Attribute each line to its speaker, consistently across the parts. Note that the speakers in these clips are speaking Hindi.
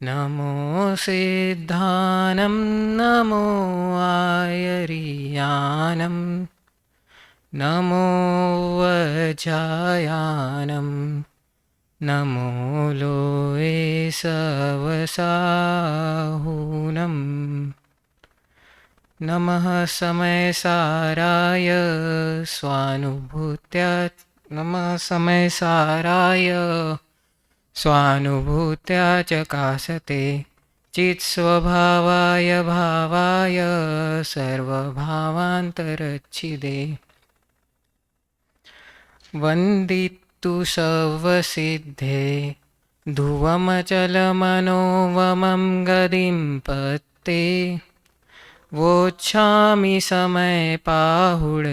Speaker 1: नमो सिद्धानं नमो आयर्यानं नमो वज्रायानं नमो लोये सवसाहुनं नमः समयसाराय स्वानुभूत्या नमः समयसाराय स्वानुभूत्या चकासते चित्स्वभावाय भावाय सर्वभावान्तरच्छिदे वन्दितु सर्वसिद्धे ध्रुवमचलमनोवमं गतिं पत्ते वोच्छामि समयपाहुड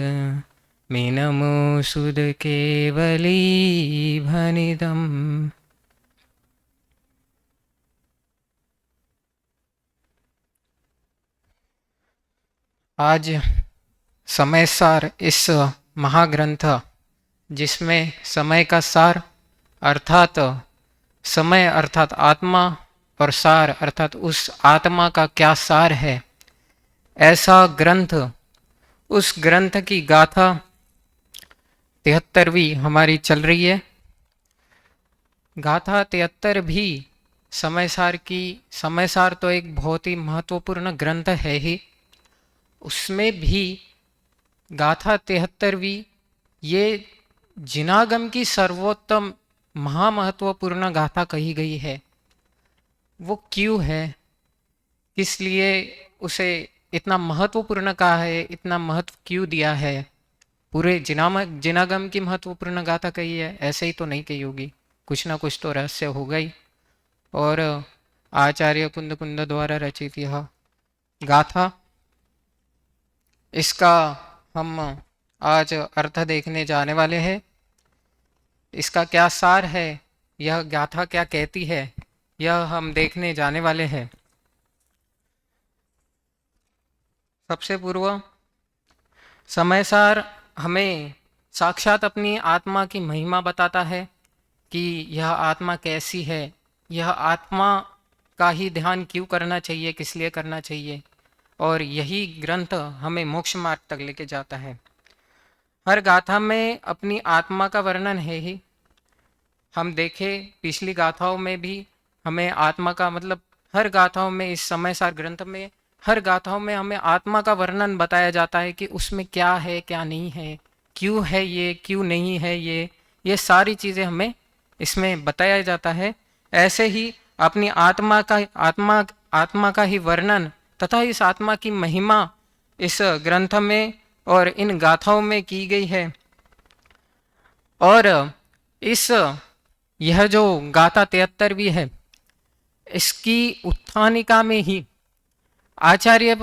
Speaker 1: मे नमो सुदकेवलीभनिदम्। आज समय सार इस महाग्रंथ जिसमें समय का सार अर्थात समय अर्थात आत्मा और सार अर्थात उस आत्मा का क्या सार है, ऐसा ग्रंथ, उस ग्रंथ की गाथा 73वीं हमारी चल रही है। गाथा 73 भी समय सार तो एक बहुत ही महत्वपूर्ण ग्रंथ है ही, उसमें भी गाथा 73वीं ये जिनागम की सर्वोत्तम महामहत्वपूर्ण गाथा कही गई है। वो क्यों है, किस लिए उसे इतना महत्वपूर्ण कहा है, इतना महत्व क्यों दिया है, पूरे जिनागम की महत्वपूर्ण गाथा कही है, ऐसे ही तो नहीं कही होगी, कुछ ना कुछ तो रहस्य होगा ही। और आचार्य कुंद कुंद द्वारा रचित यह गाथा, इसका हम आज अर्थ देखने जाने वाले हैं। इसका क्या सार है, यह गाथा क्या कहती है, यह हम देखने जाने वाले हैं। सबसे पूर्व समय सार हमें साक्षात अपनी आत्मा की महिमा बताता है कि यह आत्मा कैसी है, यह आत्मा का ही ध्यान क्यों करना चाहिए, किस लिए करना चाहिए, और यही ग्रंथ हमें मोक्ष मार्ग तक लेके जाता है। हर गाथा में अपनी आत्मा का वर्णन है ही। हम देखें पिछली गाथाओं में भी हमें आत्मा का मतलब हर गाथाओं में, इस समय सार ग्रंथ में हर गाथाओं में हमें आत्मा का वर्णन बताया जाता है कि उसमें क्या है क्या नहीं है, क्यों है ये, क्यों नहीं है ये सारी चीज़ें हमें इसमें बताया जाता है। ऐसे ही अपनी आत्मा का ही वर्णन तथा इस आत्मा की महिमा इस ग्रंथ में और इन गाथाओं में की गई है। और इस यह जो गाथा 73वीं है, इसकी उत्थानिका में ही आचार्य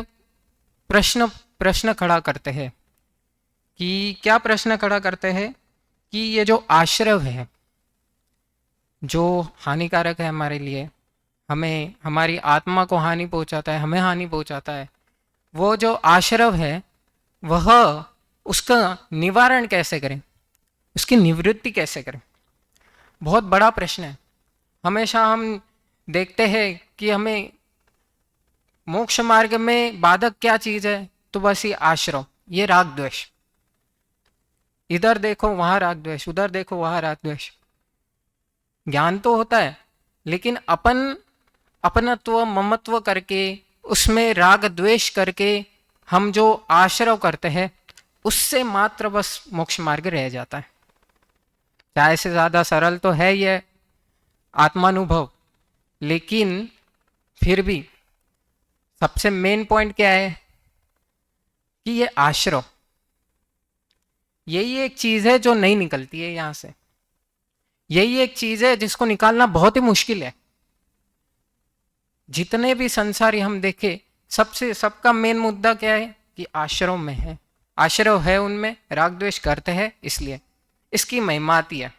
Speaker 1: प्रश्न खड़ा करते हैं कि क्या प्रश्न खड़ा करते हैं कि ये जो आश्रव है जो हानिकारक है हमारे लिए, हमें हमारी आत्मा को हानि पहुंचाता है, हमें हानि पहुंचाता है, वो जो आश्रव है वह उसका निवारण कैसे करें, उसकी निवृत्ति कैसे करें, बहुत बड़ा प्रश्न है। हमेशा हम देखते हैं कि हमें मोक्ष मार्ग में बाधक क्या चीज है, तो बस ये आश्रव, ये राग द्वेष, इधर देखो वहां राग द्वेष, उधर देखो वहां राग द्वेष। ज्ञान तो होता है लेकिन अपनत्व ममत्व करके उसमें राग द्वेष करके हम जो आश्रव करते हैं उससे मात्र बस मोक्ष मार्ग रह जाता है। चाहे से ज्यादा सरल तो है यह आत्मानुभव, लेकिन फिर भी सबसे मेन पॉइंट क्या है कि ये आश्रव, यही एक चीज है जो नहीं निकलती है यहां से, यही एक चीज है जिसको निकालना बहुत ही मुश्किल है। जितने भी संसारी हम देखे सबका मेन मुद्दा क्या है कि आश्रव में है, आश्रव है उनमें, राग द्वेष करते हैं, इसलिए इसकी महिमा आती है,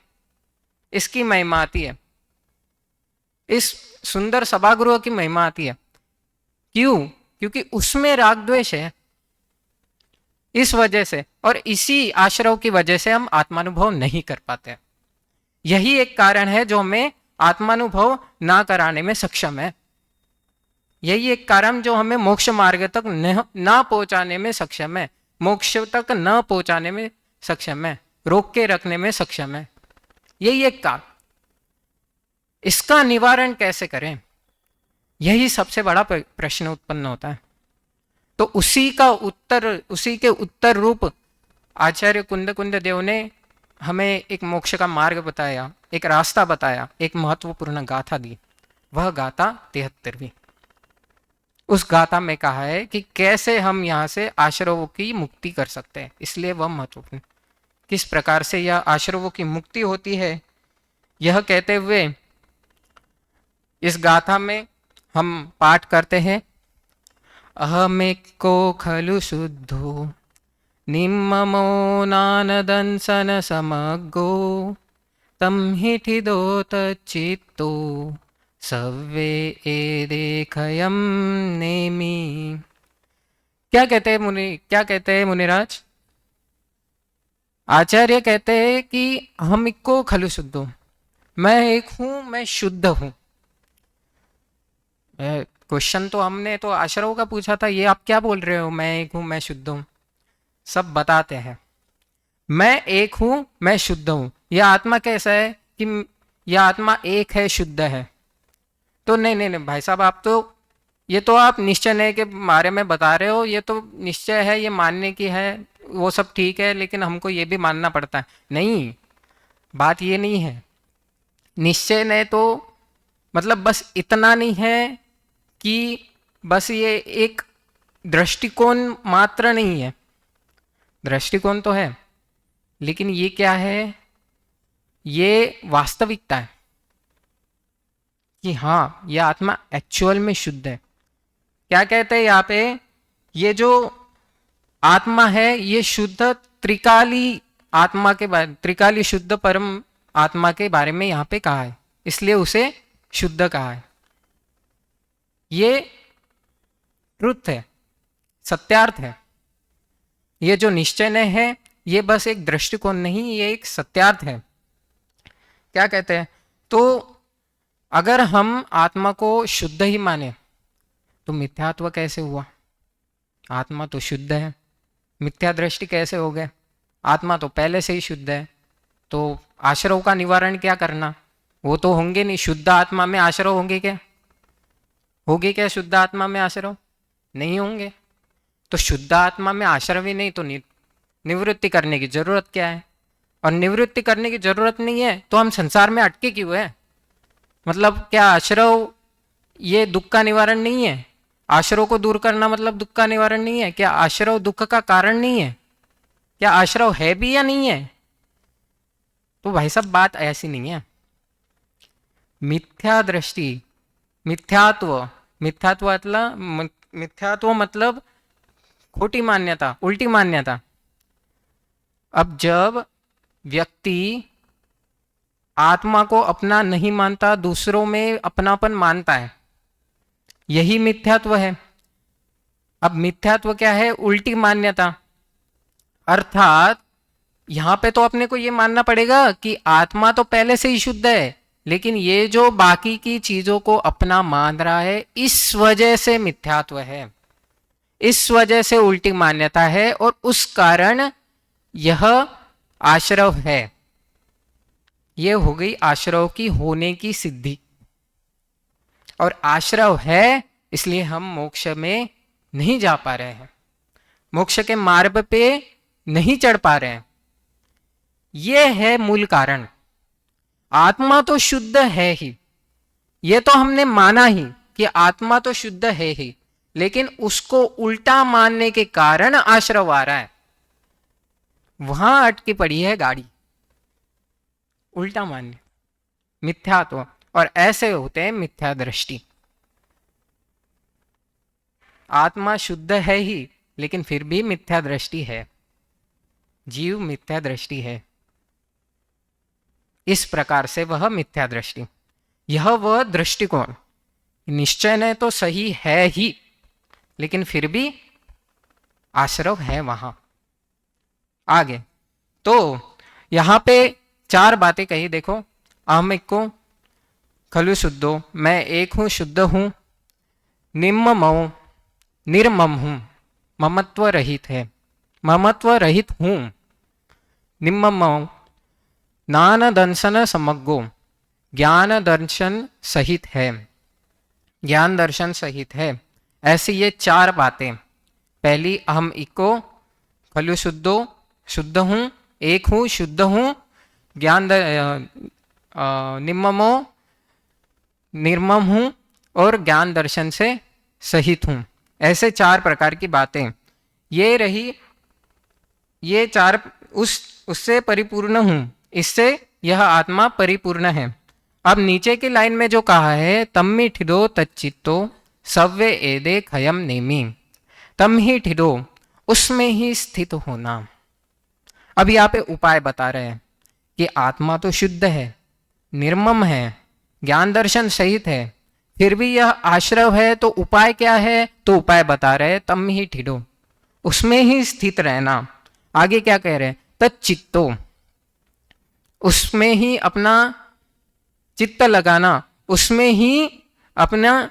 Speaker 1: इसकी महिमा आती है, इस सुंदर सभागृह की महिमा आती है। क्यों? क्योंकि उसमें राग द्वेष है, इस वजह से, और इसी आश्रव की वजह से हम आत्मानुभव नहीं कर पाते। यही एक कारण है जो हमें आत्मानुभव ना कराने में सक्षम है। यही एक कारण जो हमें मोक्ष मार्ग तक ना पहुंचाने में सक्षम है, मोक्ष तक न पहुंचाने में सक्षम है, रोक के रखने में सक्षम है। यही एक कारण। इसका निवारण कैसे करें, यही सबसे बड़ा प्रश्न उत्पन्न होता है। तो उसी के उत्तर रूप आचार्य कुंद कुंद देव ने हमें एक मोक्ष का मार्ग बताया, एक रास्ता बताया, एक महत्वपूर्ण गाथा दी। वह गाथा 73वीं। उस गाथा में कहा है कि कैसे हम यहाँ से आश्रवों की मुक्ति कर सकते हैं, इसलिए वह महत्वपूर्ण। किस प्रकार से यह आश्रवों की मुक्ति होती है, यह कहते हुए इस गाथा में हम पाठ करते हैं। अहमेको खलु शुद्धो निम्ममो नानदंसन समग्गो तम हिठिदोत चित्तो सव्वे एदेखयम नेमि। क्या कहते हैं मुनिराज? आचार्य कहते हैं कि हम इको खलु शुद्धो, मैं एक हूं, मैं शुद्ध हूं। क्वेश्चन तो हमने तो आश्रव का पूछा था, ये आप क्या बोल रहे हो, मैं एक हूं, मैं शुद्ध हूं। सब बताते हैं, मैं एक हूं, मैं शुद्ध हूं। यह आत्मा कैसा है कि यह आत्मा एक है, शुद्ध है। तो नहीं भाई साहब, आप तो ये तो आप निश्चय के बारे में बता रहे हो, ये तो निश्चय है, ये मानने की है, वो सब ठीक है, लेकिन हमको ये भी मानना पड़ता है। नहीं, बात ये नहीं है। निश्चय ने तो मतलब बस इतना नहीं है कि बस ये एक दृष्टिकोण मात्र नहीं है, दृष्टिकोण तो है, लेकिन ये क्या है, ये वास्तविकता है कि हाँ, यह आत्मा एक्चुअल में शुद्ध है। क्या कहते हैं यहाँ पे, ये जो आत्मा है ये शुद्ध त्रिकाली आत्मा के बारे, त्रिकाली शुद्ध परम आत्मा के बारे में यहाँ पे कहा है, इसलिए उसे शुद्ध कहा है। ये ट्रुथ है, सत्यार्थ है। ये जो निश्चय है ये बस एक दृष्टिकोण नहीं, ये एक सत्यार्थ है। क्या कहते हैं, तो अगर हम आत्मा को शुद्ध ही माने तो मिथ्यात्व कैसे हुआ? आत्मा तो शुद्ध है, मिथ्या दृष्टि कैसे हो गए? आत्मा तो पहले से ही शुद्ध है, तो आश्रव का निवारण क्या करना? वो तो होंगे नहीं। शुद्ध आत्मा में आश्रव होंगे क्या? होगी क्या शुद्ध आत्मा में आश्रव? नहीं होंगे। तो शुद्ध आत्मा में आश्रव ही नहीं तो निवृत्ति करने की जरूरत क्या है? और निवृत्ति करने की जरूरत नहीं है तो हम संसार में अटके क्यों है? मतलब क्या आश्रव ये दुख का निवारण नहीं है? आश्रव को दूर करना मतलब दुख का निवारण नहीं है? क्या आश्रव दुख का कारण नहीं है? क्या आश्रव है भी या नहीं है? तो भाई साहब बात ऐसी नहीं है। मिथ्या दृष्टि, मिथ्यात्व, मिथ्यात्व मतलब खोटी मान्यता, उल्टी मान्यता। अब जब व्यक्ति आत्मा को अपना नहीं मानता, दूसरों में अपनापन मानता है, यही मिथ्यात्व है। अब मिथ्यात्व क्या है? उल्टी मान्यता। अर्थात यहां पे तो अपने को ये मानना पड़ेगा कि आत्मा तो पहले से ही शुद्ध है, लेकिन ये जो बाकी की चीजों को अपना मान रहा है, इस वजह से मिथ्यात्व है, इस वजह से उल्टी मान्यता है, और उस कारण यह आश्रव है। यह हो गई आश्रव की होने की सिद्धि। और आश्रव है इसलिए हम मोक्ष में नहीं जा पा रहे हैं, मोक्ष के मार्ग पे नहीं चढ़ पा रहे हैं। यह है मूल कारण। आत्मा तो शुद्ध है ही, यह तो हमने माना ही कि आत्मा तो शुद्ध है ही, लेकिन उसको उल्टा मानने के कारण आश्रव आ रहा है। वहां अटकी पड़ी है गाड़ी, उल्टा मानने, मिथ्यात्व। और ऐसे होते हैं मिथ्या दृष्टि। आत्मा शुद्ध है ही, लेकिन फिर भी मिथ्या दृष्टि है, जीव मिथ्या दृष्टि है। इस प्रकार से वह मिथ्या दृष्टि, यह वह दृष्टिकोण निश्चय ने तो सही है ही, लेकिन फिर भी आश्रव है वहां। आगे तो यहां पे 4 बातें कही, देखो। अहम को खलु शुद्धो, मैं एक हूं, शुद्ध हूं। निम्ममो, निर्मम हूँ, ममत्व रहित है, ममत्व रहित हूँ। निम्ममो ज्ञान दर्शन समग्गो, ज्ञान दर्शन सहित है, ज्ञान दर्शन सहित है। ऐसी ये चार बातें। पहली अहम इको, खलु शुद्धो, शुद्ध हूँ, एक हूँ, शुद्ध हूँ, ज्ञान निम्ममो, निर्मम हूँ, और ज्ञान दर्शन से सहित हूँ। ऐसे चार प्रकार की बातें ये रही। ये चार उससे परिपूर्ण हूँ, इससे यह आत्मा परिपूर्ण है। अब नीचे की लाइन में जो कहा है, तम्मी ठिदो तच्चित्तो सव्य एदे खयम नेमी, तम ही ठिदो, उसमें ही स्थित होना। अब यहाँ पे उपाय बता रहे हैं कि आत्मा तो शुद्ध है, निर्मम है, ज्ञान दर्शन सहित है, फिर भी यह आश्रव है, तो उपाय क्या है? तो उपाय बता रहे हैं, तम ही ठिडो, उसमें ही स्थित रहना। आगे क्या कह रहे हैं? तच्चित्तो, उसमें ही अपना चित्त लगाना, उसमें ही अपना,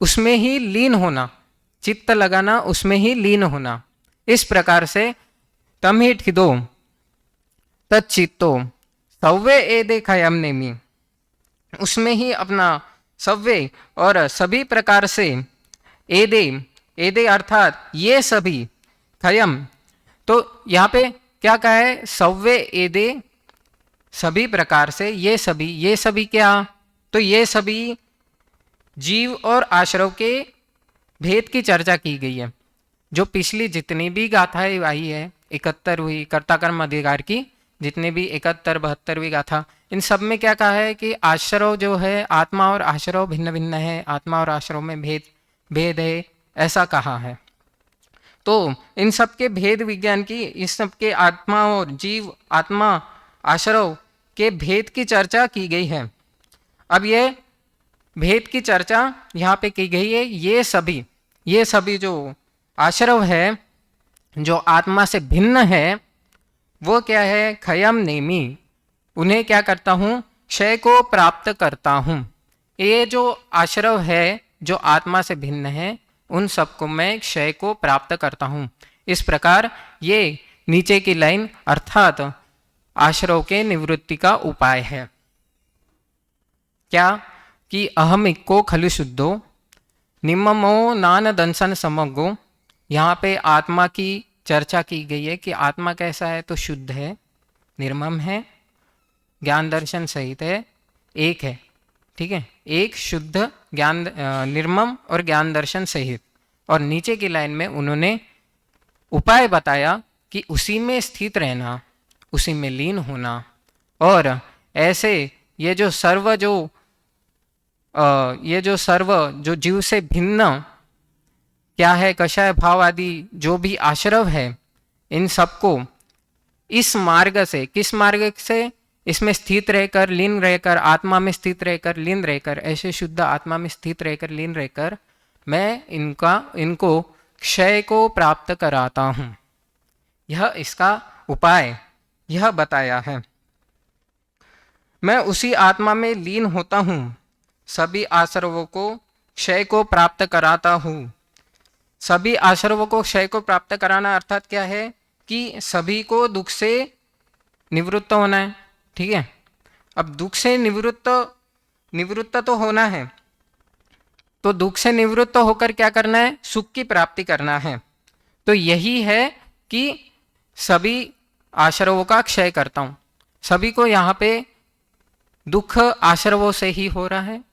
Speaker 1: उसमें ही लीन होना, चित्त लगाना, उसमें ही लीन होना। इस प्रकार से तम ही ठिदो तच्चित्तो सव्वे एदे खयम नेमी, उसमें ही अपना सव्वे और सभी प्रकार से, एदे, एदे अर्थात ये सभी, खयम, तो यहाँ पे क्या कहा है? सव्वे एदे, सभी प्रकार से, ये सभी, ये सभी क्या? तो ये सभी जीव और आश्रव के भेद की चर्चा की गई है। जो पिछली जितनी भी गाथाएं आई है, 71 हुई कर्ता कर्म अधिकार की, जितने भी 71 72वीं गाथा, इन सब में क्या कहा है कि आश्रव जो है, आत्मा और आश्रव भिन्न भिन्न है, आत्मा और आश्रव में भेद है, ऐसा कहा है। तो इन सब के भेद विज्ञान की, इस सब के आत्मा और जीव, आत्मा आश्रव के भेद की चर्चा की गई है। अब ये भेद की चर्चा यहाँ पे की गई है। ये सभी जो आश्रव है, जो आत्मा से भिन्न है, वो क्या है? खयम नेमी, उन्हें क्या करता हूँ? क्षय को प्राप्त करता हूँ। ये जो आश्रव है, जो आत्मा से भिन्न है, उन सबको मैं क्षय को प्राप्त करता हूँ। इस प्रकार ये नीचे की लाइन अर्थात आश्रव के निवृत्ति का उपाय है। क्या? कि अहम इक्को खलु शुद्धो, निम्ममो नान दंसन समग्गो। यहाँ पे आत्मा की चर्चा की गई है कि आत्मा कैसा है? तो शुद्ध है, निर्मम है, ज्ञान दर्शन सहित है, एक है। ठीक है, एक शुद्ध, ज्ञान निर्मम और ज्ञान दर्शन सहित। और नीचे की लाइन में उन्होंने उपाय बताया कि उसी में स्थित रहना, उसी में लीन होना। और ऐसे ये जो सर्व जो जीव से भिन्न क्या है, कषाय भाव आदि जो भी आश्रव है, इन सबको इस मार्ग से, किस मार्ग से? इसमें स्थित रहकर, लीन रहकर, आत्मा में स्थित रहकर, लीन रहकर, ऐसे शुद्ध आत्मा में स्थित रहकर, लीन रहकर मैं इनको क्षय को प्राप्त कराता हूँ। यह इसका उपाय यह बताया है। मैं उसी आत्मा में लीन होता हूँ, सभी आश्रवों को क्षय को प्राप्त कराता हूँ। सभी आश्रवों को क्षय को प्राप्त कराना अर्थात क्या है? कि सभी को दुख से निवृत्त होना है। ठीक है, अब दुख से निवृत्त तो होना है, तो दुख से निवृत्त होकर क्या करना है? सुख की प्राप्ति करना है। तो यही है कि सभी आश्रवों का क्षय करता हूं। सभी को यहाँ पे दुख आश्रवों से ही हो रहा है,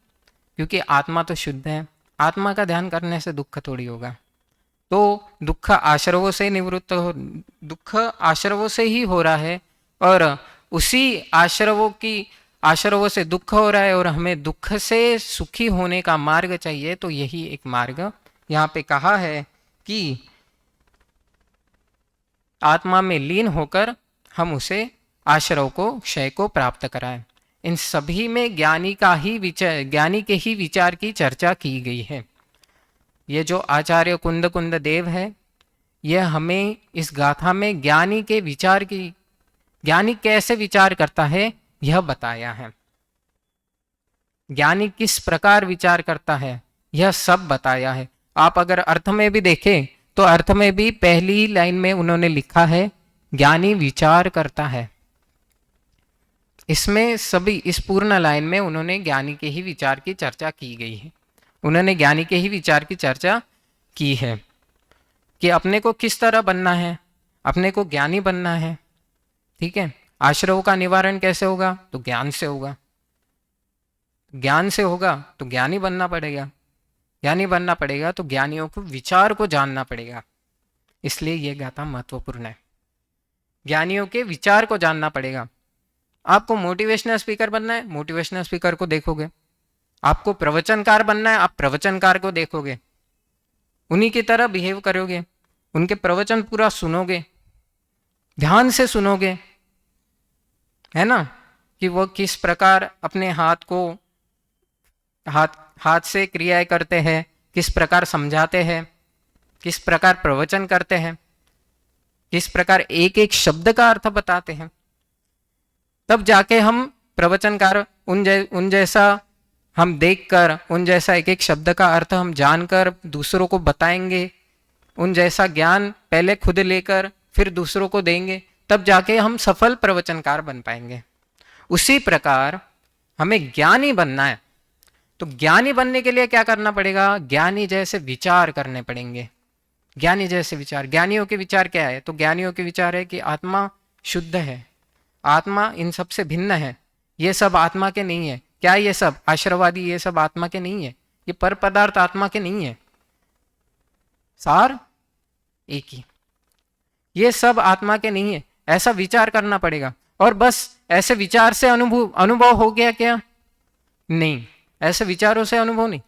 Speaker 1: क्योंकि आत्मा तो शुद्ध है, आत्मा का ध्यान करने से दुख थोड़ी होगा। तो दुख आश्रवों से निवृत्त हो, दुख आश्रवों से ही हो रहा है, और उसी आश्रवों से दुख हो रहा है, और हमें दुख से सुखी होने का मार्ग चाहिए। तो यही एक मार्ग यहाँ पे कहा है कि आत्मा में लीन होकर हम उसे आश्रव को, क्षय को प्राप्त कराएं। इन सभी में ज्ञानी के ही विचार की चर्चा की गई है। ये जो आचार्य कुंद देव है, यह हमें इस गाथा में ज्ञानी कैसे विचार करता है यह बताया है। ज्ञानी किस प्रकार विचार करता है यह सब बताया है। आप अगर अर्थ में भी देखें तो अर्थ में भी पहली लाइन में उन्होंने लिखा है ज्ञानी विचार करता है। इसमें सभी इस पूर्ण लाइन में उन्होंने ज्ञानी के ही विचार की चर्चा की गई है। उन्होंने ज्ञानी के ही विचार की चर्चा की है कि अपने को किस तरह बनना है, अपने को ज्ञानी बनना है। ठीक है, आश्रव का निवारण कैसे होगा? तो ज्ञान से होगा। ज्ञान से होगा तो ज्ञानी बनना पड़ेगा। ज्ञानी बनना पड़ेगा तो ज्ञानियों को विचार को जानना पड़ेगा। इसलिए यह गाथा महत्वपूर्ण है। ज्ञानियों के विचार को जानना पड़ेगा। आपको मोटिवेशनल स्पीकर बनना है, मोटिवेशनल स्पीकर को देखोगे। आपको प्रवचनकार बनना है, आप प्रवचनकार को देखोगे, उन्हीं की तरह बिहेव करोगे, उनके प्रवचन पूरा सुनोगे, ध्यान से सुनोगे, है ना, कि वो किस प्रकार अपने हाथ से क्रियाएं करते हैं, किस प्रकार समझाते हैं, किस प्रकार प्रवचन करते हैं, किस प्रकार एक एक शब्द का अर्थ बताते हैं। तब जाके हम प्रवचनकार उन जैसा हम देखकर, उन जैसा एक एक शब्द का अर्थ हम जानकर दूसरों को बताएंगे, उन जैसा ज्ञान पहले खुद लेकर फिर दूसरों को देंगे, तब जाके हम सफल प्रवचनकार बन पाएंगे। उसी प्रकार हमें ज्ञानी बनना है, तो ज्ञानी बनने के लिए क्या करना पड़ेगा? ज्ञानी जैसे विचार करने पड़ेंगे। ज्ञानी जैसे विचार, ज्ञानियों के विचार क्या है? तो ज्ञानियों के विचार है कि आत्मा शुद्ध है, आत्मा इन सब से भिन्न है, ये सब आत्मा के नहीं है। क्या ये सब आश्रवादी, ये सब आत्मा के नहीं है, ये पर पदार्थ आत्मा के नहीं है, सार एक ही, ये सब आत्मा के नहीं है, ऐसा विचार करना पड़ेगा। और बस ऐसे विचार से अनुभव हो गया क्या? नहीं, ऐसे विचारों से अनुभव नहीं।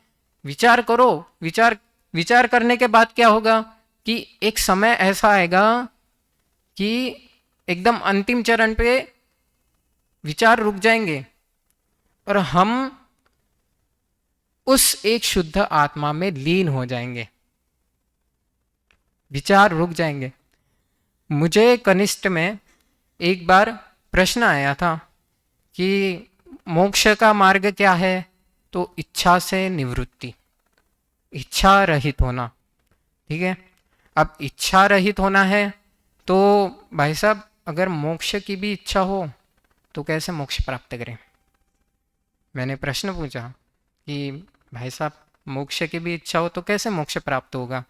Speaker 1: विचार करो, विचार करने के बाद क्या होगा कि एक समय ऐसा आएगा कि एकदम अंतिम चरण पे विचार रुक जाएंगे और हम उस एक शुद्ध आत्मा में लीन हो जाएंगे। विचार रुक जाएंगे। मुझे कनिष्ठ में एक बार प्रश्न आया था कि मोक्ष का मार्ग क्या है? तो इच्छा से निवृत्ति, इच्छा रहित होना। ठीक है, अब इच्छा रहित होना है तो भाई साहब अगर मोक्ष की भी इच्छा हो तो कैसे मोक्ष प्राप्त करें? मैंने प्रश्न पूछा कि भाई साहब मोक्ष की भी इच्छा हो तो कैसे मोक्ष प्राप्त होगा?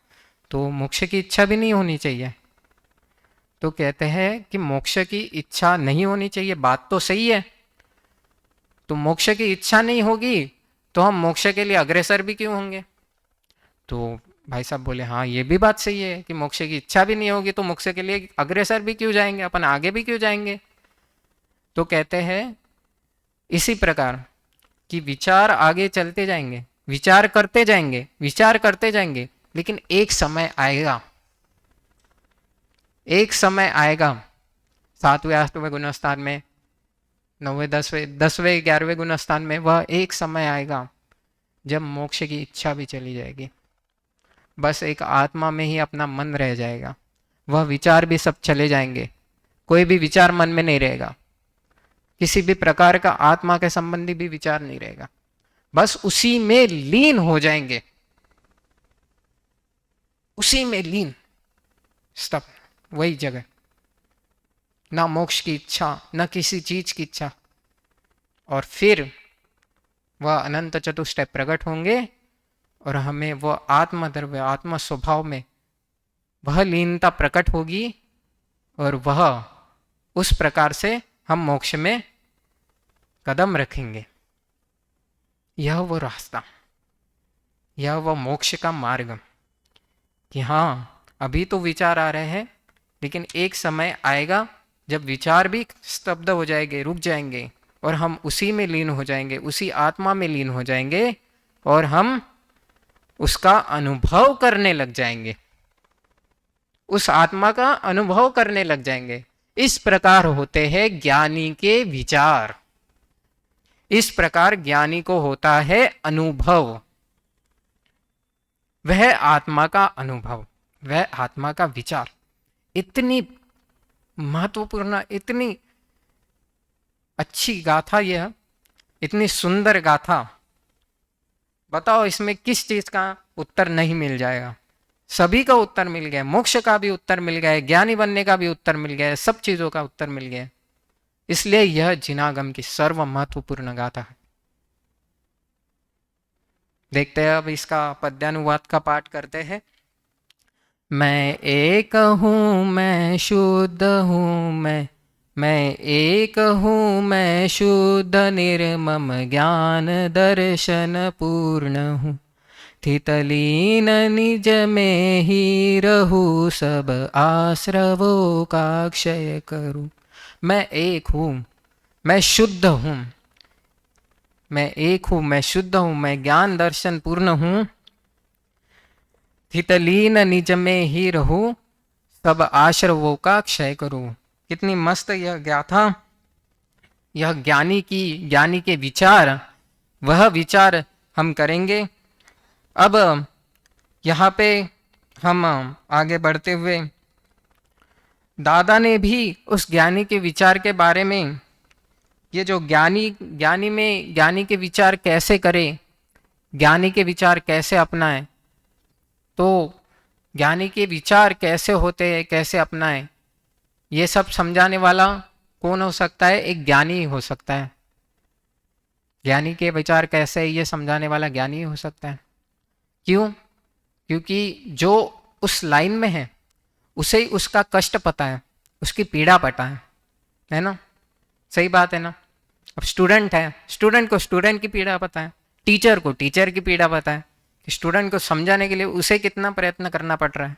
Speaker 1: तो मोक्ष की इच्छा भी नहीं होनी चाहिए। तो कहते हैं कि मोक्ष की इच्छा नहीं होनी चाहिए, बात तो सही है। तो मोक्ष की इच्छा नहीं होगी तो हम मोक्ष के लिए अग्रसर भी क्यों होंगे? तो भाई साहब बोले हाँ ये भी बात सही है कि मोक्ष की इच्छा भी नहीं होगी तो मोक्ष के लिए अग्रसर भी क्यों जाएंगे, अपन आगे भी क्यों जाएंगे? तो कहते हैं इसी प्रकार कि विचार आगे चलते जाएंगे, विचार करते जाएंगे, विचार करते जाएंगे, लेकिन एक समय आएगा, एक समय आएगा 7वें 8वें गुणस्थान में, 9वें 10वें 11वें गुणस्थान में, वह एक समय आएगा जब मोक्ष की इच्छा भी चली जाएगी, बस एक आत्मा में ही अपना मन रह जाएगा, वह विचार भी सब चले जाएंगे, कोई भी विचार मन में नहीं रहेगा, किसी भी प्रकार का आत्मा के संबंधी भी विचार नहीं रहेगा, बस उसी में लीन हो जाएंगे, उसी में लीन, स्तब, वही जगह, ना मोक्ष की इच्छा, ना किसी चीज की इच्छा। और फिर वह अनंत चतुष्टय प्रकट होंगे और हमें वह आत्मद्रव्य, आत्म स्वभाव में वह लीनता प्रकट होगी और वह उस प्रकार से हम मोक्ष में कदम रखेंगे। यह वो रास्ता, यह वह मोक्ष का मार्ग कि हाँ अभी तो विचार आ रहे हैं, लेकिन एक समय आएगा जब विचार भी स्तब्ध हो जाएंगे, रुक जाएंगे और हम उसी में लीन हो जाएंगे, उसी आत्मा में लीन हो जाएंगे और हम उसका अनुभव करने लग जाएंगे, उस आत्मा का अनुभव करने लग जाएंगे। इस प्रकार होते हैं ज्ञानी के विचार, इस प्रकार ज्ञानी को होता है अनुभव, वह आत्मा का अनुभव, वह आत्मा का विचार। इतनी महत्वपूर्ण, इतनी अच्छी गाथा, यह इतनी सुंदर गाथा बताओ इसमें किस चीज का उत्तर नहीं मिल जाएगा? सभी का उत्तर मिल गया, मोक्ष का भी उत्तर मिल गया, ज्ञानी बनने का भी उत्तर मिल गया, सब चीजों का उत्तर मिल गया। इसलिए यह जिनागम की सर्व महत्वपूर्ण गाथा है। देखते हैं अब इसका पद्यानुवाद का पाठ करते हैं। मैं एक हूँ मैं शुद्ध हूँ मैं एक हूँ मैं शुद्ध निर्मम ज्ञान दर्शन पूर्ण हूँ। थितलीन निज में ही रहूँ सब आश्रवों का क्षय करूँ। मैं एक हूँ, मैं शुद्ध हूँ, मैं एक हूँ, मैं शुद्ध हूँ, मैं ज्ञान दर्शन पूर्ण हूँ। थितलीन निज में ही रहूँ सब आश्रवों का क्षय करूँ। कितनी मस्त यह गाथा, यह ज्ञानी के विचार, वह विचार हम करेंगे। अब यहाँ पे हम आगे बढ़ते हुए दादा ने भी उस ज्ञानी के विचार के बारे में, ये जो ज्ञानी के विचार कैसे करे, ज्ञानी के विचार कैसे अपनाए, तो ज्ञानी के विचार कैसे होते हैं, कैसे अपनाए, ये सब समझाने वाला कौन हो सकता है? एक ज्ञानी ही हो सकता है। ज्ञानी के विचार कैसे है ये समझाने वाला ज्ञानी ही हो सकता है। क्यों? क्योंकि जो उस लाइन में है उसे ही उसका कष्ट पता है, उसकी पीड़ा पता है ना? सही बात है ना? अब स्टूडेंट है, स्टूडेंट को स्टूडेंट की पीड़ा पता है, टीचर को टीचर की पीड़ा पता है कि स्टूडेंट को समझाने के लिए उसे कितना प्रयत्न करना पड़ रहा है।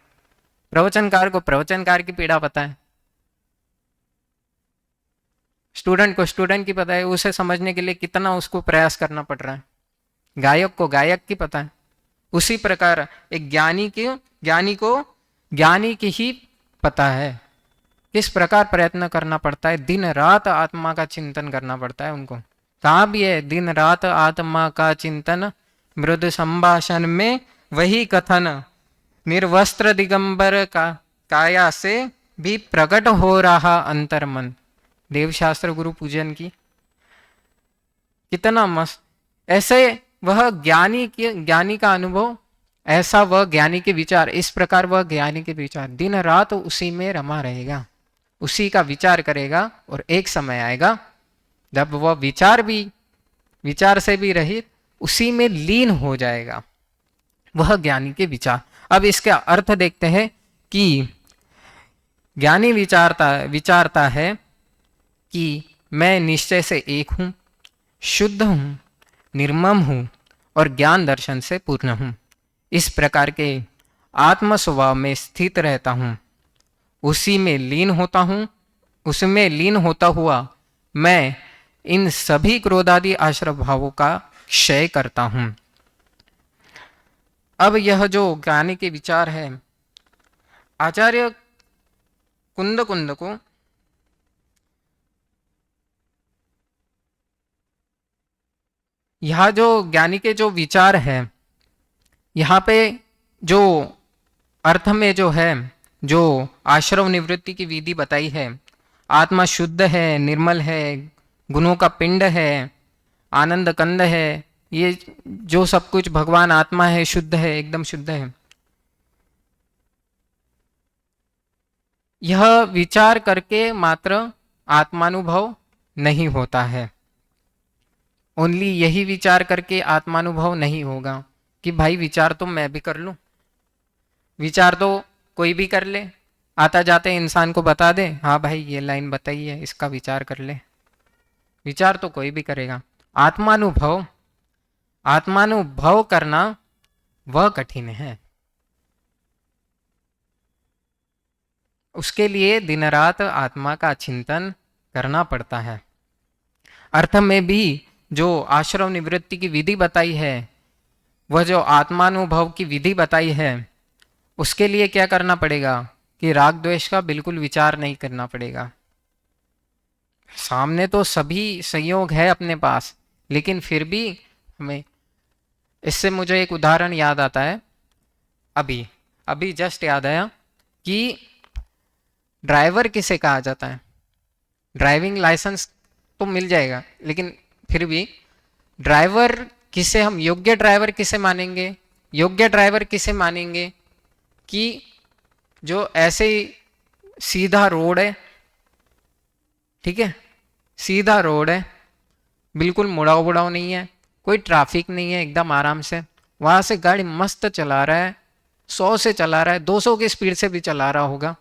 Speaker 1: प्रवचनकार को प्रवचनकार की पीड़ा पता है, स्टूडेंट को स्टूडेंट की पता है उसे समझने के लिए कितना उसको प्रयास करना पड़ रहा है। गायक को गायक की पता है। उसी प्रकार एक ज्ञानी की ही पता है किस प्रकार प्रयत्न करना पड़ता है, दिन रात आत्मा का चिंतन करना पड़ता है उनको। कहाँ भी है दिन रात आत्मा का चिंतन, मृदु संभाषण में वही कथन, निर्वस्त्र दिगंबर का काया से भी प्रकट हो रहा अंतर्मन। देवशास्त्र गुरु पूजन की कितना मस्त। ऐसे वह ज्ञानी का अनुभव, ऐसा वह ज्ञानी के विचार, इस प्रकार वह ज्ञानी के विचार दिन रात उसी में रमा रहेगा, उसी का विचार करेगा। और एक समय आएगा जब वह विचार से भी रहित उसी में लीन हो जाएगा, वह ज्ञानी के विचार। अब इसका अर्थ देखते हैं कि ज्ञानी विचारता है कि मैं निश्चय से एक हूं, शुद्ध हूं, निर्मम हूं और ज्ञान दर्शन से पूर्ण हूं। इस प्रकार के आत्म स्वभाव में स्थित रहता हूं, उसी में लीन होता हूं, उसमें लीन होता हुआ मैं इन सभी क्रोधादि आश्रव भावों का क्षय करता हूं। अब यह जो ज्ञानी के विचार है, आचार्य कुंद को यह जो ज्ञानी के जो विचार है, यहाँ पे जो अर्थ में जो है, जो आश्रव निवृत्ति की विधि बताई है, आत्मा शुद्ध है, निर्मल है, गुणों का पिंड है, आनंद कंद है, ये जो सब कुछ भगवान आत्मा है, शुद्ध है, एकदम शुद्ध है। यह विचार करके मात्र आत्मानुभव नहीं होता है। ओनली यही विचार करके आत्मानुभव नहीं होगा कि भाई विचार तो मैं भी कर लूं, विचार तो कोई भी कर ले, आता जाते इंसान को बता दे, हाँ भाई ये लाइन बताई है, इसका विचार कर ले। विचार तो कोई भी करेगा, आत्मानुभव करना वह कठिन है। उसके लिए दिन रात आत्मा का चिंतन करना पड़ता है। अर्थ में भी जो आश्रव निवृत्ति की विधि बताई है, वह जो आत्मानुभव की विधि बताई है, उसके लिए क्या करना पड़ेगा कि राग द्वेष का बिल्कुल विचार नहीं करना पड़ेगा। सामने तो सभी संयोग है अपने पास, लेकिन फिर भी हमें, इससे मुझे एक उदाहरण याद आता है, अभी जस्ट याद आया कि ड्राइवर किसे कहा जाता है? ड्राइविंग लाइसेंस तो मिल जाएगा, लेकिन फिर भी ड्राइवर किसे हम योग्य ड्राइवर किसे मानेंगे? योग्य ड्राइवर किसे मानेंगे कि जो ऐसे ही सीधा रोड है, ठीक है, सीधा रोड है, बिल्कुल मुड़ाव बुड़ाव नहीं है, कोई ट्रैफिक नहीं है, एकदम आराम से वहां से गाड़ी मस्त चला रहा है, 100 से चला रहा है, 200 की स्पीड से भी चला रहा होगा,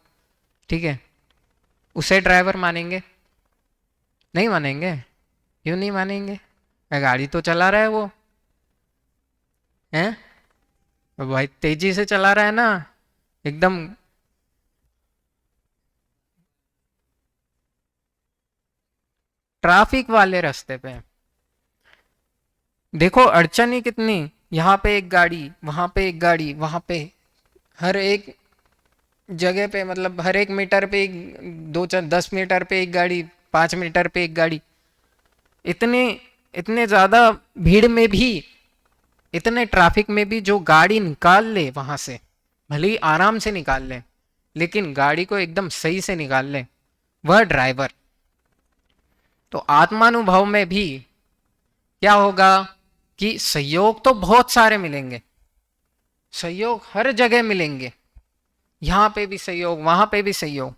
Speaker 1: ठीक है, उसे ड्राइवर मानेंगे? नहीं मानेंगे। क्यों नहीं मानेंगे? गाड़ी तो चला रहा है वो, है भाई, तेजी से चला रहा है ना, एकदम ट्रैफिक वाले रास्ते पे। देखो अड़चन ही कितनी, यहाँ पे एक गाड़ी, वहां पे एक गाड़ी, वहां पे, हर एक जगह पे, मतलब हर एक मीटर पे एक, 10 मीटर पे एक गाड़ी, 5 मीटर पे एक गाड़ी, इतने इतने ज्यादा भीड़ में भी, इतने ट्रैफिक में भी जो गाड़ी निकाल ले वहां से, भले ही आराम से निकाल ले, लेकिन गाड़ी को एकदम सही से निकाल ले, वह ड्राइवर। तो आत्मानुभव में भी क्या होगा कि सहयोग तो बहुत सारे मिलेंगे, सहयोग हर जगह मिलेंगे, यहां पे भी सहयोग, वहां पे भी सहयोग,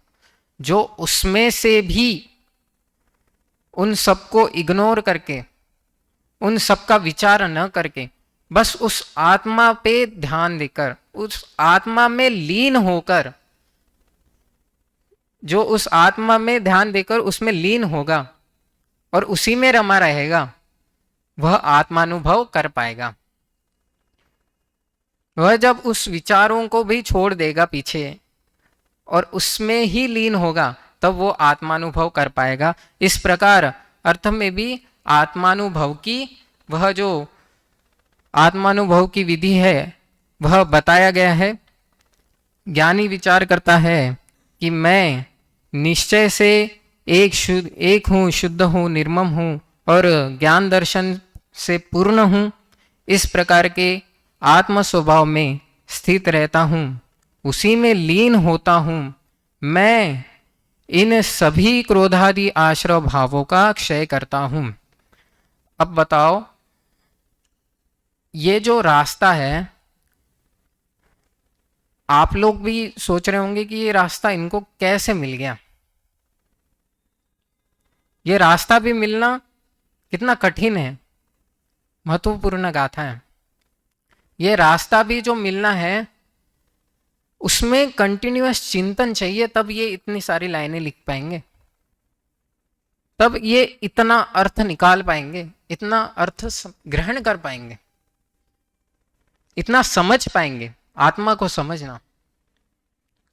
Speaker 1: जो उसमें से भी उन सबको इग्नोर करके, उन सबका विचार न करके, बस उस आत्मा पे ध्यान देकर, उस आत्मा में लीन होकर, जो उस आत्मा में ध्यान देकर उसमें लीन होगा और उसी में रमा रहेगा, वह आत्मानुभव कर पाएगा। वह जब उस विचारों को भी छोड़ देगा पीछे और उसमें ही लीन होगा, तब वो आत्मानुभव कर पाएगा। इस प्रकार अर्थ में भी आत्मानुभव की, वह जो आत्मानुभव की विधि है वह बताया गया है। ज्ञानी विचार करता है कि मैं निश्चय से एक हूँ, शुद्ध हूँ, निर्मम हूँ और ज्ञान दर्शन से पूर्ण हूँ, इस प्रकार के आत्म स्वभाव में स्थित रहता हूँ, उसी में लीन होता हूँ, मैं इन सभी क्रोधादि आश्रव भावों का क्षय करता हूँ। अब बताओ, ये जो रास्ता है, आप लोग भी सोच रहे होंगे कि ये रास्ता इनको कैसे मिल गया। ये रास्ता भी मिलना कितना कठिन है, महत्वपूर्ण गाथा है। ये रास्ता भी जो मिलना है, उसमें कंटिन्यूअस चिंतन चाहिए, तब ये इतनी सारी लाइनें लिख पाएंगे, तब ये इतना अर्थ निकाल पाएंगे, इतना अर्थ ग्रहण कर पाएंगे, इतना समझ पाएंगे। आत्मा को समझना,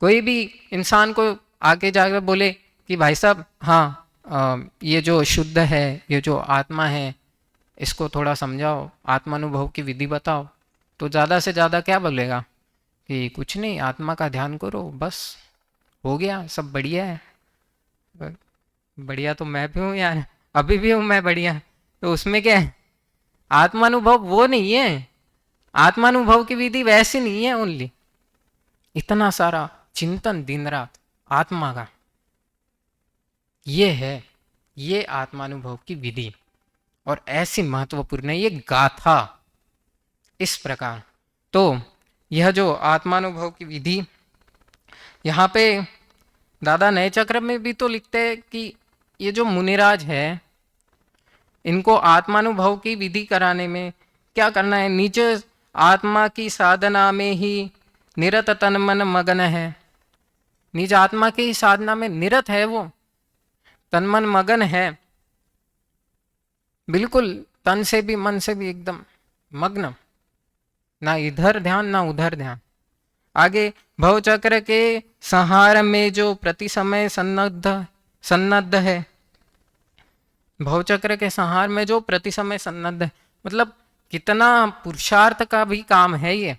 Speaker 1: कोई भी इंसान को आगे जाकर बोले कि भाई साहब, हाँ ये जो शुद्ध है, ये जो आत्मा है, इसको थोड़ा समझाओ, आत्मानुभव की विधि बताओ, तो ज़्यादा से ज़्यादा क्या बोलेगा कि कुछ नहीं, आत्मा का ध्यान करो, बस हो गया, सब बढ़िया है। बढ़िया तो मैं भी हूँ यार, अभी भी हूँ मैं बढ़िया, तो उसमें क्या है? आत्मानुभव वो नहीं है, आत्मानुभव की विधि वैसी नहीं है। ओनली इतना सारा चिंतन दिन रात आत्मा का, ये है, ये आत्मानुभव की विधि, और ऐसी महत्वपूर्ण है ये गाथा। इस प्रकार तो यह जो आत्मानुभव की विधि, यहाँ पे दादा नए चक्र में भी तो लिखते हैं कि ये जो मुनिराज है, इनको आत्मानुभव की विधि कराने में क्या करना है? निज आत्मा की साधना में ही निरत तन मन मगन है। निज आत्मा की साधना में निरत है, वो तन मन मगन है, बिल्कुल तन से भी मन से भी एकदम मग्न, ना इधर ध्यान ना उधर ध्यान। आगे भवचक्र के संहार में जो प्रति समय सन्नद्ध है, भवचक्र के संहार में जो प्रति समय सन्नद्ध है, मतलब कितना पुरुषार्थ का भी काम है ये।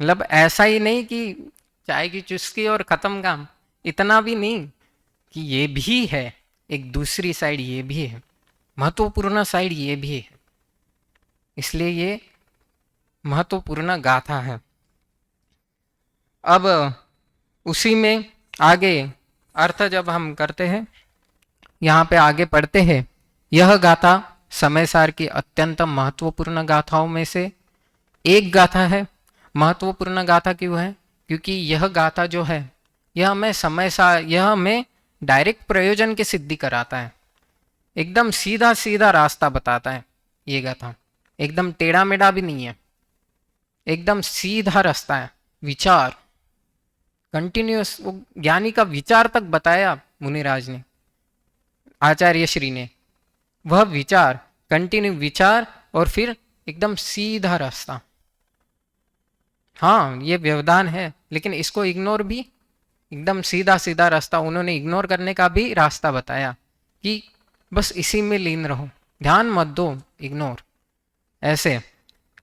Speaker 1: मतलब ऐसा ही नहीं कि चाय की चुस्की और खत्म काम, इतना भी नहीं, कि ये भी है, एक दूसरी साइड ये भी है, महत्वपूर्ण साइड ये भी है, इसलिए ये महत्वपूर्ण गाथा है। अब उसी में आगे अर्थ जब हम करते हैं, यहाँ पे आगे पढ़ते हैं, यह गाथा समय सार की अत्यंत महत्वपूर्ण गाथाओं में से एक गाथा है। महत्वपूर्ण गाथा क्यों है? क्योंकि यह गाथा जो है यह हमें डायरेक्ट प्रयोजन की सिद्धि कराता है, एकदम सीधा सीधा रास्ता बताता है। ये गाथा एकदम टेढ़ा मेढ़ा भी नहीं है, एकदम सीधा रास्ता है। विचार कंटिन्यूअस, वो ज्ञानी का विचार तक बताया मुनिराज ने, आचार्य श्री ने। वह विचार, कंटिन्यू विचार और फिर एकदम सीधा रास्ता। हाँ, ये व्यवधान है, लेकिन इसको इग्नोर भी, एकदम सीधा सीधा रास्ता उन्होंने इग्नोर करने का भी रास्ता बताया कि बस इसी में लीन रहो, ध्यान मत दो, इग्नोर। ऐसे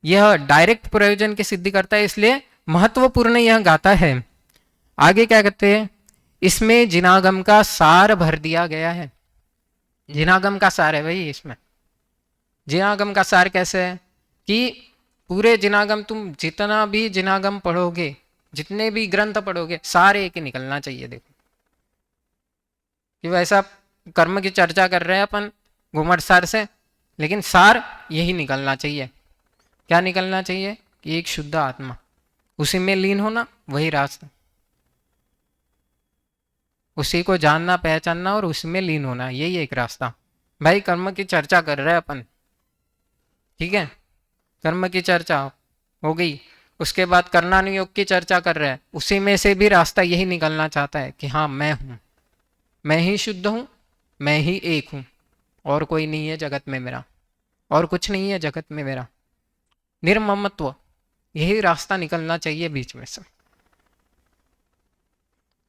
Speaker 1: यह डायरेक्ट प्रयोजन की सिद्धि करता है, इसलिए महत्वपूर्ण यह गाता है। आगे क्या कहते हैं? इसमें जिनागम का सार भर दिया गया है। जिनागम का सार है भाई इसमें। जिनागम का सार कैसे है कि पूरे जिनागम, तुम जितना भी जिनागम पढ़ोगे, जितने भी ग्रंथ पढ़ोगे, सारे एक ही निकलना चाहिए। देखो कि वैसा कर्म की चर्चा कर रहे हैं अपन घुमट सार से, लेकिन सार यही निकलना चाहिए। क्या निकलना चाहिए? कि एक शुद्ध आत्मा, उसी में लीन होना, वही रास्ता, उसी को जानना पहचानना और उसमें लीन होना, यही एक रास्ता। भाई कर्म की चर्चा कर रहे हैं अपन, ठीक है, कर्म की चर्चा हो गई, उसके बाद करणानु योग की चर्चा कर रहे हैं, उसी में से भी रास्ता यही निकलना चाहता है कि हाँ मैं हूं, मैं ही शुद्ध हूं, मैं ही एक हूं, और कोई नहीं है जगत में मेरा, और कुछ नहीं है जगत में मेरा। निर्ममत्व, यही रास्ता निकलना चाहिए बीच में से।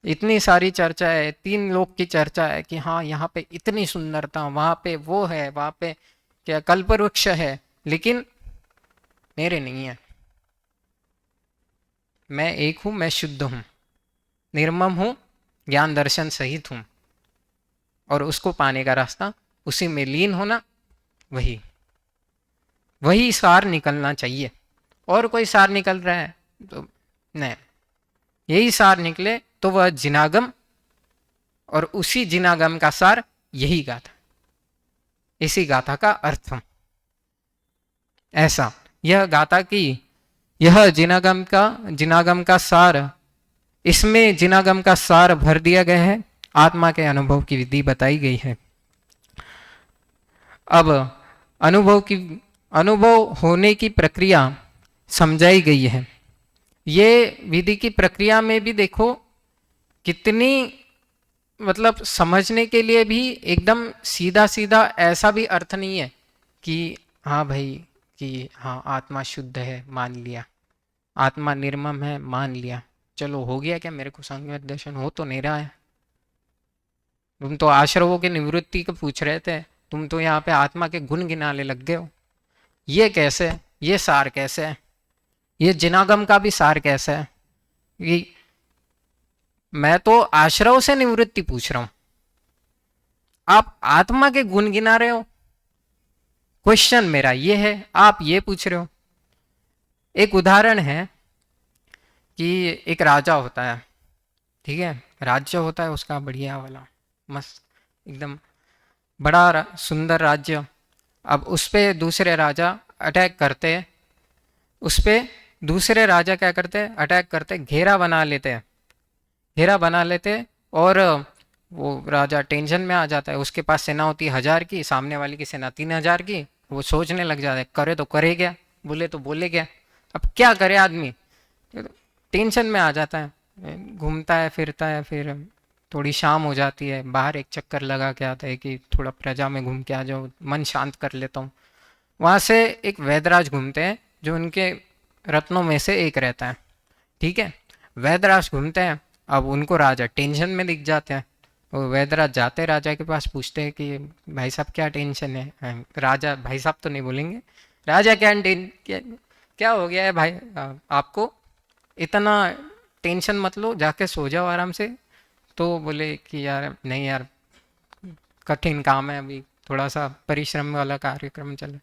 Speaker 1: इतनी सारी चर्चा है, 3 लोक की चर्चा है कि हाँ यहाँ पे इतनी सुंदरता, वहां पे वो है, वहां पे क्या कल्पवृक्ष है, लेकिन मेरे नहीं है। मैं एक हूं, मैं शुद्ध हूं, निर्मम हूं, ज्ञान दर्शन सहित हूं, और उसको पाने का रास्ता, उसी में लीन होना, वही वही सार निकलना चाहिए। और कोई सार निकल रहा है तो नहीं, यही सार निकले तो वह जिनागम, और उसी जिनागम का सार यही गाथा, इसी गाथा का अर्थ। ऐसा यह गाथा की, यह जिनागम का सार, इसमें जिनागम का सार भर दिया गया है, आत्मा के अनुभव की विधि बताई गई है। अब अनुभव होने की प्रक्रिया समझाई गई है। ये विधि की प्रक्रिया में भी देखो कितनी, मतलब समझने के लिए भी एकदम सीधा सीधा ऐसा भी अर्थ नहीं है कि हाँ भाई कि हाँ आत्मा शुद्ध है मान लिया, आत्मा निर्मम है मान लिया, चलो हो गया क्या, मेरे को संयम दर्शन हो तो नहीं रहा है। तुम तो आश्रवों के निवृत्ति को पूछ रहे थे, तुम तो यहाँ पे आत्मा के गुण गिनाने लग गए हो। ये कैसे, ये सार कैसे है, ये जिनागम का भी सार कैसे है? कि मैं तो आश्रव से निवृत्ति पूछ रहा हूं, आप आत्मा के गुण गिना रहे हो। क्वेश्चन मेरा ये है, आप ये पूछ रहे हो। एक उदाहरण है कि एक राजा होता है, ठीक है, राज्य होता है उसका बढ़िया वाला, मस्त एकदम बड़ा सुंदर राज्य। अब उस पे दूसरे राजा अटैक करते हैं, उस पे दूसरे राजा क्या करते हैं, अटैक करते, घेरा बना लेते हैं, घेरा बना लेते, और वो राजा टेंशन में आ जाता है। उसके पास सेना होती है 1000 की, सामने वाली की सेना 3000 की। वो सोचने लग जाता है, करे तो करे क्या, बोले तो बोले क्या, अब क्या करे आदमी, टेंशन में आ जाता है। घूमता है फिरता है, फिर थोड़ी शाम हो जाती है, बाहर एक चक्कर लगा के आता है कि थोड़ा प्रजा में घूम के आ जाओ, मन शांत कर लेता हूँ। वहाँ से एक वैदराज घूमते हैं, जो उनके रत्नों में से एक रहता है, ठीक है। वैदराज घूमते हैं, अब उनको राजा टेंशन में दिख जाते हैं। वो वैदराज जाते हैं राजा के पास, पूछते हैं कि भाई साहब क्या टेंशन है। राजा भाई साहब तो नहीं बोलेंगे, राजा क्या हो गया है भाई, आपको इतना टेंशन मत लो, जाके सो जाओ आराम से। तो बोले कि यार नहीं यार, कठिन काम है, अभी थोड़ा सा परिश्रम वाला कार्यक्रम चल रहा है,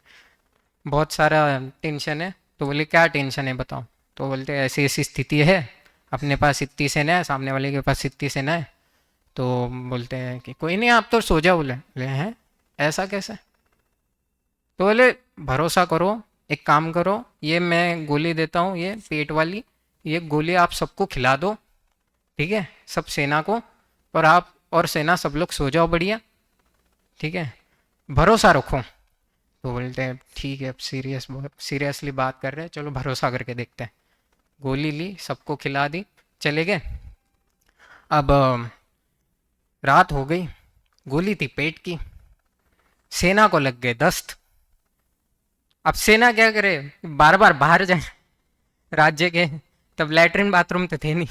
Speaker 1: बहुत सारा टेंशन है। तो बोले क्या टेंशन है बताओ। तो बोलते ऐसी ऐसी स्थिति है, अपने पास इतनी सेना है, सामने वाले के पास इतनी सेना है। तो बोलते हैं कि कोई नहीं आप तो सो जाओ। बोले हैं ऐसा कैसे, तो बोले भरोसा करो, एक काम करो, ये मैं गोली देता हूँ, ये पेट वाली, ये गोली आप सबको खिला दो, ठीक है, सब सेना को, और आप और सेना सब लोग सो जाओ बढ़िया, ठीक है, भरोसा रखो। तो बोलते हैं ठीक है, अब सीरियसली बात कर रहे हैं, चलो भरोसा करके देखते हैं। गोली ली, सबको खिला दी, चले गए। अब रात हो गई, गोली थी पेट की, सेना को लग गए दस्त। अब सेना क्या करे, बार बार बाहर जाए राज्य के, तब लैट्रिन बाथरूम तो थे नहीं,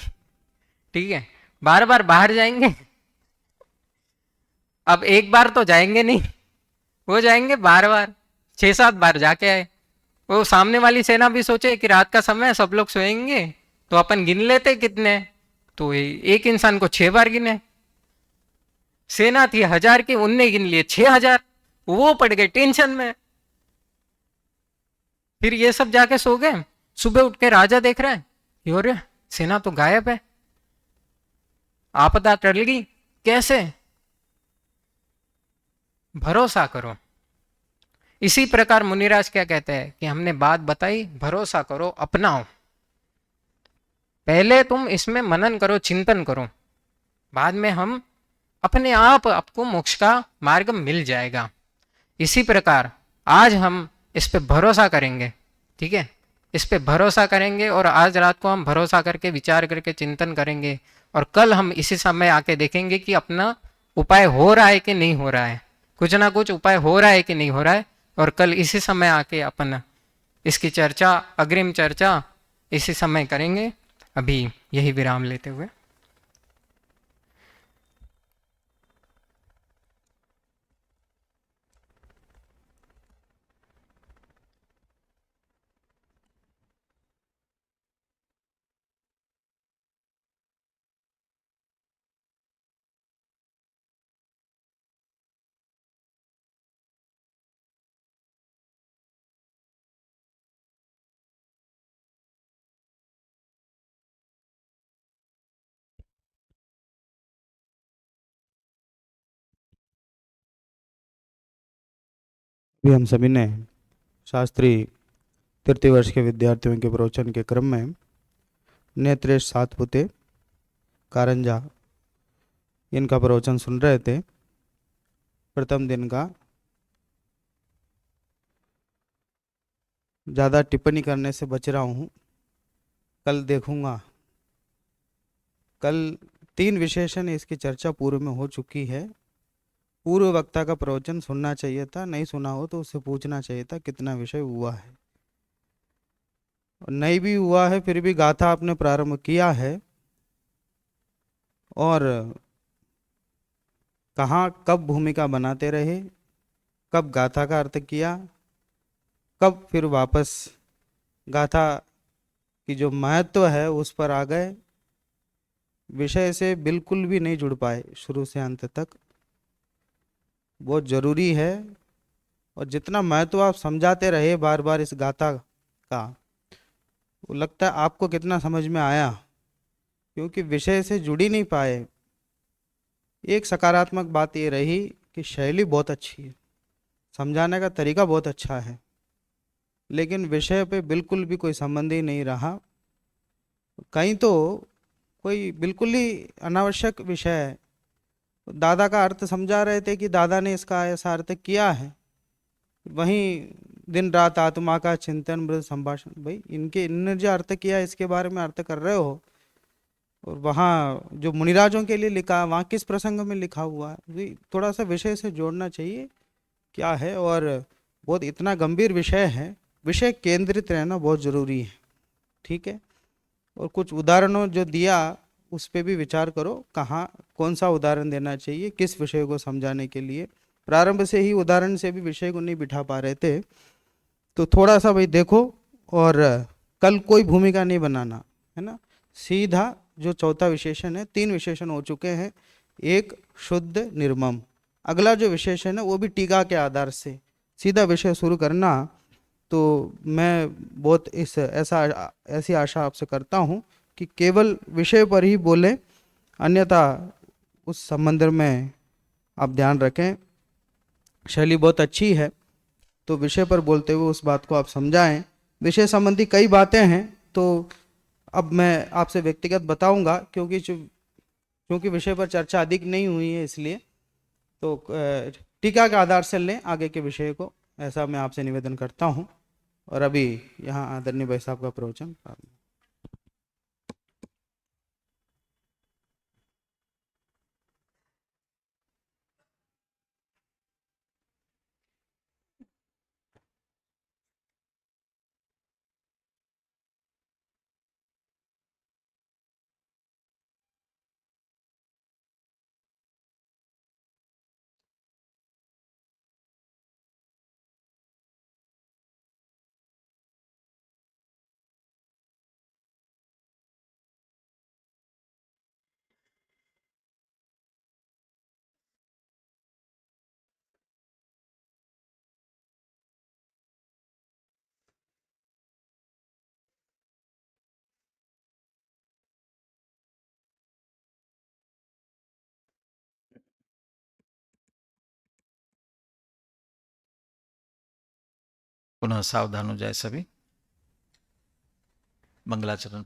Speaker 1: ठीक है, बार बार बाहर जाएंगे। अब एक बार तो जाएंगे नहीं, वो जाएंगे बार बार, 6-7 बार जाके आए। वो सामने वाली सेना भी सोचे कि रात का समय है, सब लोग सोएंगे, तो अपन गिन लेते कितने, तो एक इंसान को 6 बार गिने। सेना थी 1000 की, उनने गिन लिए 6000, वो पड़ गए टेंशन में। फिर ये सब जाके सो गए। सुबह उठ के राजा देख रहे हैं, अरे सेना तो गायब है, आपदा टल गई, कैसे? भरोसा करो। इसी प्रकार मुनिराज क्या कहते हैं कि हमने बात बताई, भरोसा करो, अपनाओ, पहले तुम इसमें मनन करो, चिंतन करो, बाद में हम अपने आप आपको मोक्ष का मार्ग मिल जाएगा। इसी प्रकार आज हम इस पे भरोसा करेंगे, ठीक है, इस पे भरोसा करेंगे, और आज रात को हम भरोसा करके विचार करके चिंतन करेंगे, और कल हम इसी समय आके देखेंगे कि अपना उपाय हो रहा है कि नहीं हो रहा है, कुछ ना कुछ उपाय हो रहा है कि नहीं हो रहा है, और कल इसी समय आके अपन इसकी चर्चा, अग्रिम चर्चा इसी समय करेंगे। अभी यही विराम लेते हुए
Speaker 2: भी हम सभी ने शास्त्री तृतीय वर्ष के विद्यार्थियों के प्रवचन के क्रम में नेत्रेश सातपुते कारंजा इनका प्रवचन सुन रहे थे। प्रथम दिन का ज़्यादा टिप्पणी करने से बच रहा हूँ, कल देखूँगा। कल 3 विशेषण इसकी चर्चा पूर्व में हो चुकी है। पूर्व वक्ता का प्रवचन सुनना चाहिए था, नहीं सुना हो तो उससे पूछना चाहिए था कितना विषय हुआ है, और नहीं भी हुआ है फिर भी गाथा आपने प्रारंभ किया है, और कहाँ कब भूमिका बनाते रहे, कब गाथा का अर्थ किया, कब फिर वापस गाथा की जो महत्व है उस पर आ गए, विषय से बिल्कुल भी नहीं जुड़ पाए शुरू से अंत तक। बहुत जरूरी है, और जितना महत्व आप समझाते रहे बार बार इस गाथा का, वो लगता है आपको कितना समझ में आया, क्योंकि विषय से जुड़ ही नहीं पाए। एक सकारात्मक बात ये रही कि शैली बहुत अच्छी है, समझाने का तरीका बहुत अच्छा है, लेकिन विषय पे बिल्कुल भी कोई संबंध ही नहीं रहा। कहीं तो कोई बिल्कुल ही अनावश्यक विषय है, दादा का अर्थ समझा रहे थे कि दादा ने इसका ऐसा अर्थ किया है, वहीं दिन रात आत्मा का चिंतन मृत संभाषण, भाई इनने जो अर्थ किया इसके बारे में अर्थ कर रहे हो, और वहाँ जो मुनिराजों के लिए लिखा वहाँ किस प्रसंग में लिखा हुआ है, भाई थोड़ा सा विषय से जोड़ना चाहिए क्या है। और बहुत इतना गंभीर विषय है, विषय केंद्रित रहना बहुत ज़रूरी है, ठीक है। और कुछ उदाहरणों जो दिया उस पर भी विचार करो, कहाँ कौन सा उदाहरण देना चाहिए किस विषय को समझाने के लिए। प्रारंभ से ही उदाहरण से भी विषय को नहीं बिठा पा रहे थे, तो थोड़ा सा भाई देखो, और कल कोई भूमिका नहीं बनाना है ना, सीधा जो चौथा विशेषण है, 3 विशेषण हो चुके हैं, एक शुद्ध निर्मम, अगला जो विशेषण है वो भी टीका के आधार से सीधा विषय शुरू करना। तो मैं बहुत ऐसी आशा आपसे करता हूँ कि केवल विषय पर ही बोले, अन्यथा उस संबंध में आप ध्यान रखें। शैली बहुत अच्छी है, तो विषय पर बोलते हुए उस बात को आप समझाएं। विषय संबंधी कई बातें हैं, तो अब मैं आपसे व्यक्तिगत बताऊंगा, क्योंकि विषय पर चर्चा अधिक नहीं हुई है, इसलिए तो टीका के आधार से लें आगे के विषय को, ऐसा मैं आपसे निवेदन करता हूं। और अभी यहाँ आदरणीय भाई साहब का प्रवचन प्रारंभ।
Speaker 3: पुनः सावधान हो जाए सभी। मंगलाचरण